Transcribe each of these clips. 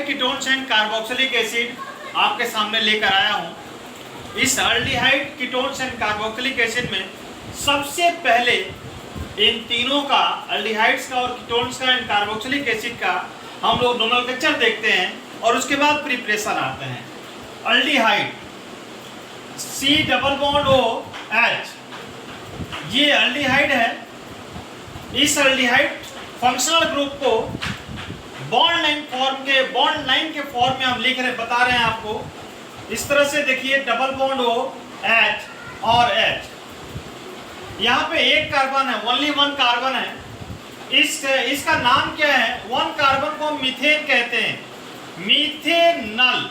Ketones and carboxylic acid आपके सामने लेकर आया हूं। इस aldehyde ketones and carboxylic acid में सबसे पहले इन तीनों का, अल्डिहाइड्स का और कीटोन्स का एंड कार्बोक्सिलिक एसिड का हम लोग नोमेनक्लेचर देखते हैं और उसके बाद प्रिपरेशन आते हैं। Aldehyde C double bond O H, ये अल्डिहाइड है। इस अल्डिहाइड फंक्शनल ग्रुप को बॉन्ड लाइन के फॉर्म में हम लिख रहे, बता रहे हैं आपको। इस तरह से देखिए, डबल बॉन्ड O H और H, यहाँ पे एक कार्बन है, ओनली वन कार्बन है। इसका नाम क्या है? वन कार्बन को मीथेन कहते हैं, मीथेनल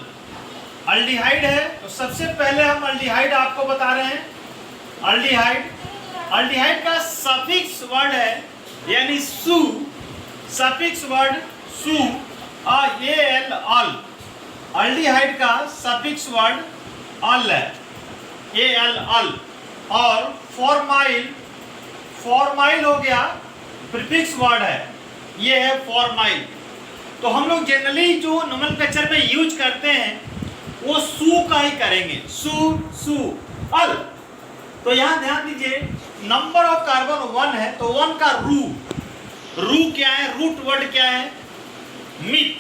अल्डिहाइड है। तो सबसे पहले हम अल्डिहाइड आपको बता रहे हैं। अल्डिहाइड का सफिक्स वर्ड है, यानी सु, सफिक्स वर्ड सु, AL, अल। अल्डिहाइड का सफिक्स वर्ड अल है, AL, अल। और फॉर्माइल हो गया, प्रीफिक्स वर्ड है, ये है फॉर्माइल। तो हम लोग जनरली जो नोमेनक्लेचर में यूज करते हैं वो सु का ही करेंगे, सु अल। तो यहां ध्यान दीजिए, नंबर ऑफ कार्बन 1 है, तो 1 का रू क्या है? रूट वर्ड क्या है? मीथ,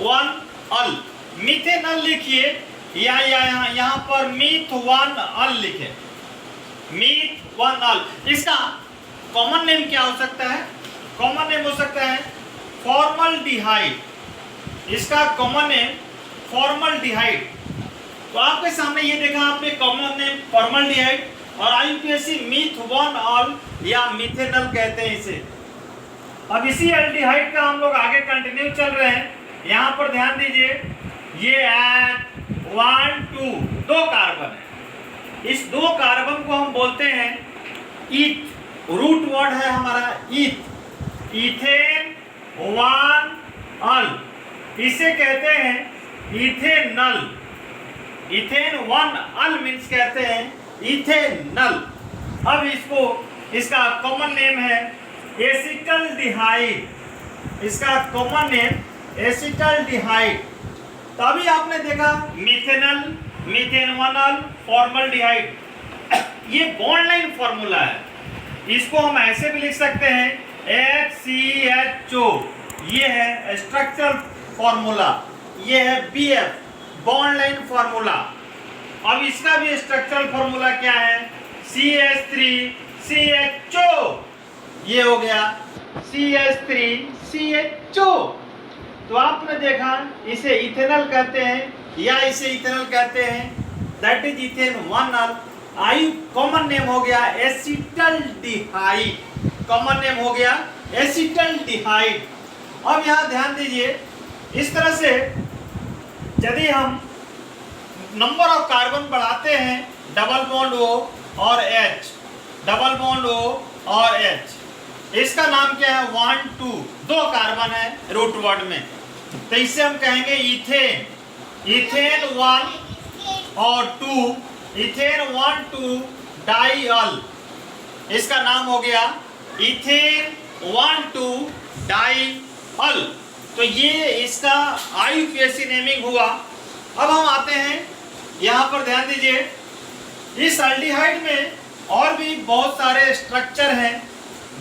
1 अल। मीथेनल लिखिए, या यहां पर मीथ 1 अल लिखे, मीथ 1 अल। इसका कॉमन नेम क्या हो सकता है? कॉमन नेम हो सकता है फॉर्मल्डिहाइड। इसका कॉमन नेम फॉर्मल्डिहाइड। तो आपके सामने ये देखा आपने, कॉमन नेम फॉर्मल्डिहाइड, और IUPAC मीथ 1 अल या मीथेनल कहते हैं इसे। अब इसी अल्डिहाइड का हम लोग आगे कंटिन्यू चल रहे हैं। यहाँ पर ध्यान दीजिए, ये 1 2 दो कार्बन है। इस दो कार्बन को हम बोलते हैं ईथ, रूट वर्ड है हमारा ईथ, इथेन 1 अल। इसे कहते हैं इथेनल। इथेन 1 अल मीन्स कहते हैं इथेनल। अब इसका कॉमन नेम है एसिटल्डिहाइड। इसका कॉमन नेम एसिटल्डिहाइड। तो अभी आपने देखा मीथेनल, मीथेन 1 अल, फॉर्मल्डिहाइड, ये बॉन्ड लाइन फॉर्मूला है। इसको हम ऐसे भी लिख सकते हैं HCHO, ये है स्ट्रक्चरल फॉर्मूला, ये है BF, बॉन्ड लाइन फॉर्मूला। अब इसका भी स्ट्रक्चरल फॉर्मूला क्या है? CH3CHO, ये हो गया CH3CHO। तो आपने देखा, इसे इथेनल कहते हैं या इसे इथेनल कहते हैं, that is ethane 1 al. Common name हो गया एसिटल्डिहाइड, कॉमन नेम हो गया एसिटल्डिहाइड। अब यहाँ ध्यान दीजिए, इस तरह से यदि हम नंबर ऑफ कार्बन बढ़ाते हैं, डबल बॉन्ड O और H, डबल बॉन्ड O और H, इसका नाम क्या है? 1 2 दो कार्बन है रूट वर्ड में, तो इससे हम कहेंगे इथेन, इथेन 1 और 2, इथेन 1 2 डाई अल। इसका नाम हो गया इथेन 1 2 डाई अल। तो ये इसका IUPAC नेमिंग हुआ। अब हम आते हैं, यहाँ पर ध्यान दीजिए, इस अल्डिहाइड में और भी बहुत सारे स्ट्रक्चर हैं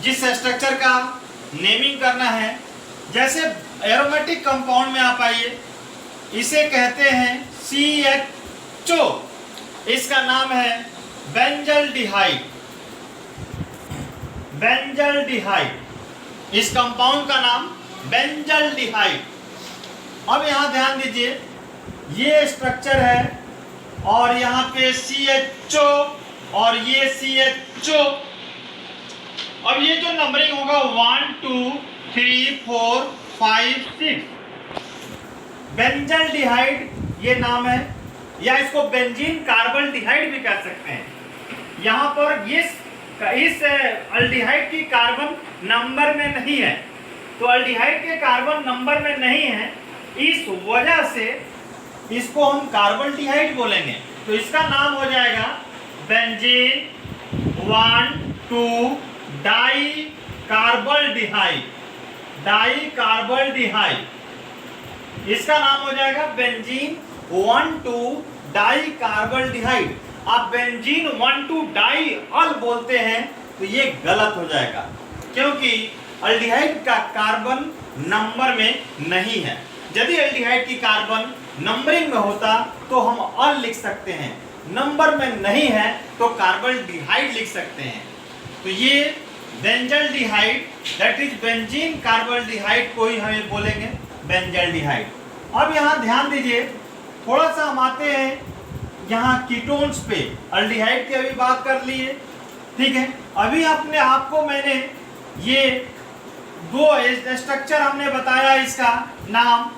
जिस स्ट्रक्चर का नेमिंग करना है। जैसे एरोमेटिक कंपाउंड में आप आइए, इसे कहते हैं CHO, इसका नाम है बेंजल्डिहाइड, बेंजल्डिहाइड, इस कंपाउंड का नाम बेंजल्डिहाइड। अब यहाँ ध्यान दीजिए, ये स्ट्रक्चर है और यहाँ पे CHO और ये CHO। अब ये जो नंबरिंग होगा 1 2 3 4 5 6, बेंजल्डिहाइड ये नाम है, या इसको बेंजीन कार्बल्डिहाइड भी कह सकते हैं। यहाँ पर इस अल्डिहाइड की कार्बन नंबर में नहीं है, तो अल्डिहाइड के कार्बन नंबर में नहीं है, इस वजह से इसको हम कार्बल्डिहाइड बोलेंगे। तो इसका नाम हो जाएगा बेंजीन 1 2 डाई कार्बल्डिहाइड, डाई कार्बल्डिहाइड। इसका नाम हो जाएगा बेंजीन 1,2 डाई कार्बल्डिहाइड। आप बेंजीन 1,2 डाई अल बोलते हैं तो ये गलत हो जाएगा, क्योंकि अल्डिहाइड का कार्बन नंबर में नहीं है। यदि अल्डिहाइड की कार्बन नंबरिंग में होता तो हम अल लिख सकते हैं, नंबर में नहीं है तो कार्बल्डिहाइड लिख सकते हैं। तो ये बेंजल्डिहाइड दैट इज बेंजीन कार्बल्डिहाइड को ही हमें बोलेंगे बेंजल्डिहाइड। अब यहाँ ध्यान दीजिए, थोड़ा सा हम आते हैं यहाँ कीटोन्स पे। अल्डिहाइड की अभी बात कर लिए, ठीक है। अभी अपने आपको मैंने ये दो स्ट्रक्चर हमने बताया, इसका नाम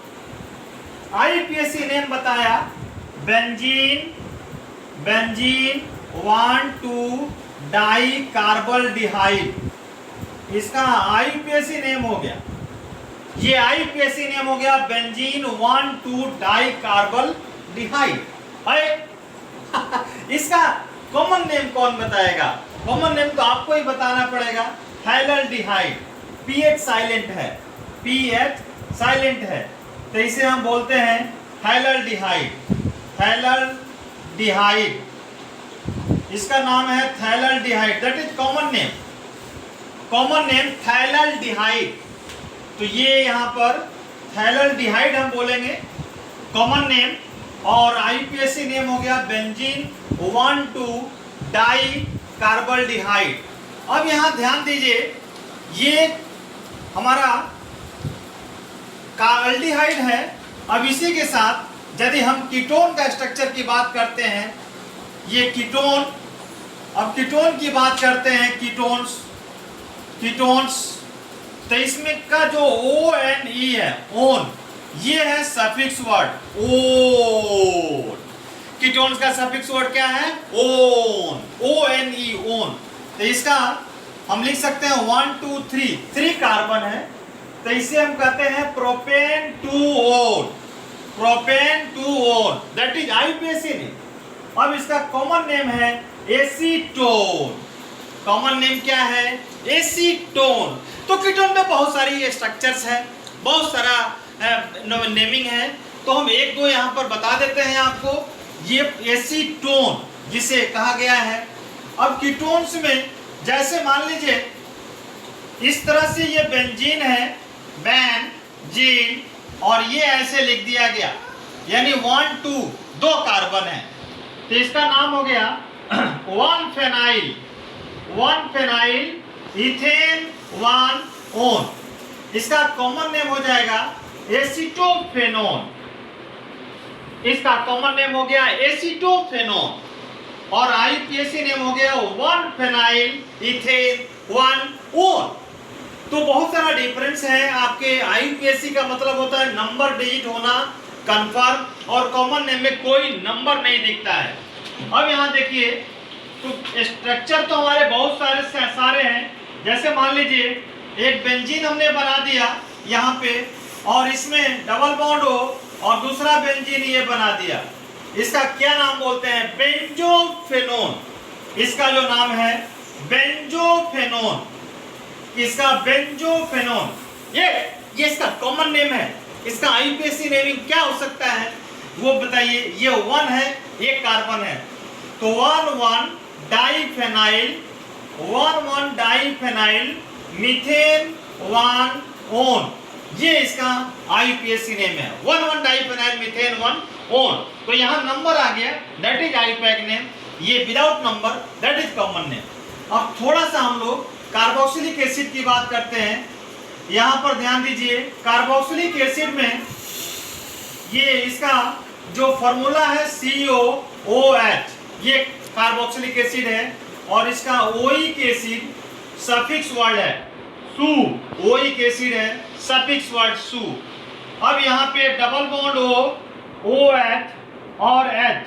आईपीएसी नेम बताया, बेंजीन 1,2 डाई कार्बल्डिहाइड, इसका आईपीएसी नेम हो गया। ये आईपीएसी नेम हो गया बेंजीन 1,2 डाई कार्बल्डिहाइड। इसका कॉमन नेम कौन बताएगा? कॉमन नेम तो आपको ही बताना पड़ेगा, थैलल्डिहाइड। पीएच साइलेंट है, पीएच साइलेंट है, तो इसे हम बोलते हैं थैलल्डिहाइड। थैलल्डिहाइड, इसका नाम है phthalaldehyde, that is common name. Common name phthalaldehyde, तो ये यहाँ पर थैलल्डिहाइड हम बोलेंगे कॉमन नेम, और आईपीएसी नेम हो गया बेंजीन 1,2 डाई कार्बल्डिहाइड। अब यहाँ ध्यान दीजिए, ये हमारा कार्बल्डिहाइड है। अब इसी के साथ यदि हम कीटोन का स्ट्रक्चर की बात करते हैं, ये कीटोन, अब कीटोन की बात करते हैं, कीटोन्स तो इसमें का जो ONE है, ओन, ये है सफिक्स वर्ड ओन। कीटोन्स का सफिक्स वर्ड क्या है? Own, ONE, own. तो इसका हम लिख सकते हैं 1 2 3 कार्बन है, तो इसे हम कहते हैं propane 2 own, propane 2 own, that is IUPAC name. अब इसका कॉमन नेम है एसीटोन। कॉमन नेम क्या है? एसीटोन। तो कीटोन में बहुत सारी स्ट्रक्चर्स हैं, बहुत सारा नेमिंग है, तो हम एक दो यहाँ पर बता देते हैं आपको। ये एसीटोन जिसे कहा गया है। अब कीटोन्स में जैसे मान लीजिए इस तरह से ये बेंजीन है, बेंजीन, और ये ऐसे लिख दिया गया, यानी 1 2 दो कार्बन है, तो इसका नाम हो गया 1 फेनाइल इथेन 1 ओन। इसका कॉमन नेम हो जाएगा एसीटोफेनोन। इसका कॉमन नेम हो गया एसीटोफेनोन, और आईपीएसी नेम हो गया 1 फेनाइल इथेन 1 ओन। तो बहुत सारा डिफरेंस है। आपके आईपीएसी का मतलब होता है नंबर डिजिट होना कंफर्म, और कॉमन नेम में कोई नंबर नहीं दिखता है। अब यहाँ देखिए, तो स्ट्रक्चर तो हमारे बहुत सारे हैं। जैसे मान लीजिए एक बेंजीन हमने बना दिया यहाँ पे, और इसमें डबल बॉन्ड हो, और दूसरा बेंजीन ये बना दिया, इसका क्या नाम बोलते हैं? बेंजोफेनोन। इसका जो नाम है बेंजोफेनोन, इसका बेंजोफेनोन, ये इसका कॉमन नेम है। इसका आईपीएसी नेमिंग क्या हो सकता है वो बताइए। ये 1 है, ये कार्बन है, तो 1 डाइफेनाइल मीथेन 1 ओन, ये इसका आईपीएसी नेम है, 1 डाइफेनाइल मीथेन 1 ओन। तो यहाँ नंबर आ गया, दैट इज आईपीएसी नेम। ये without number, that is common name. अब थोड़ा सा हम लोग कार्बोक्सिलिक एसिड की बात करते हैं। यहाँ पर ध्यान दीजिए, कार्बोक्सिलिक एसिड में ये इसका जो फॉर्मूला है COOH, ये कार्बोक्सिलिक एसिड है, और इसका ओइक एसिड सफिक्स वर्ड है सु। ओइक एसिड है, सफिक्स वर्ड सु। अब यहाँ पे डबल बॉन्ड OH और H,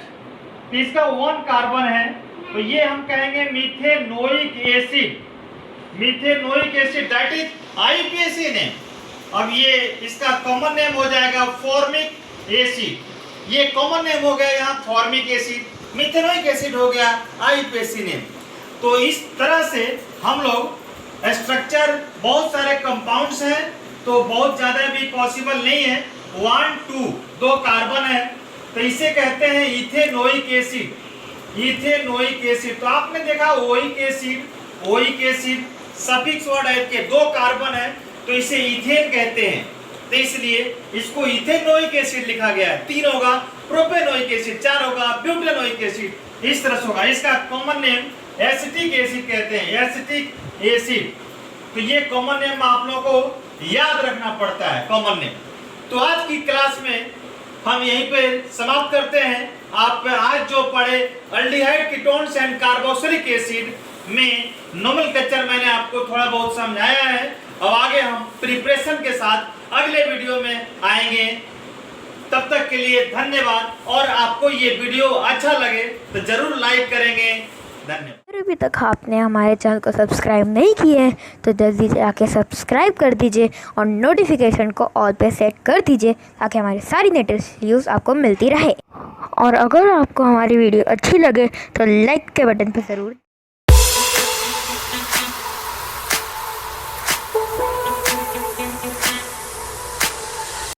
तो इसका 1 कार्बन है, तो ये हम कहेंगे methanoic acid. Methanoic acid, that is IUPAC name. अब ये इसका कॉमन नेम हो जाएगा फॉर्मिक एसिड। ये कॉमन नेम हो गया यहाँ फॉर्मिक एसिड, मिथेनोइक एसिड हो गया आईपीएसी नेम। तो इस तरह से हम लोग स्ट्रक्चर, बहुत सारे कंपाउंड्स हैं, तो बहुत ज़्यादा भी पॉसिबल नहीं है, 1 2 दो कार्बन है, तो इसे कहते हैं इथेनोइक एसिड। इथेनोइक एसिड, तो आपने देखा ओइक एसिड सफिक्स वर्ड है कि दो कार्बन है तो इसे इथेन कहते हैं, तो इसलिए इसको इथेनोइक एसिड लिखा गया है। 3 होगा प्रोपेनोइक एसिड, 4 होगा ब्यूटेनोइक एसिड, इस तरह से होगा। इसका कॉमन नेम एसिटिक एसिड कहते हैं, एसिटिक एसिड। तो ये कॉमन नेम आप लोगों को याद रखना पड़ता है, कॉमन नेम। तो आज की क्लास में हम यहीं पे समाप्त करते हैं। आप आज जो पढ़े aldehyde ketones and carboxylic acid में नोमेनक्लेचर मैंने आपको थोड़ा बहुत समझाया है। अब आगे हम प्रिपरेशन के साथ अगले वीडियो में आएंगे। तब तक के लिए धन्यवाद, और आपको ये वीडियो अच्छा लगे तो जरूर लाइक करेंगे। धन्यवाद। अभी तक आपने हमारे चैनल को सब्सक्राइब नहीं किए हैं तो जल्दी से आके सब्सक्राइब कर दीजिए और नोटिफिकेशन को ऑल पे सेट कर दीजिए ताकि हमारी सारी लेटेस्ट न्यूज़ आपको मिलती रहे। और अगर आपको हमारी वीडियो अच्छी लगे तो लाइक के बटन पर ज़रूर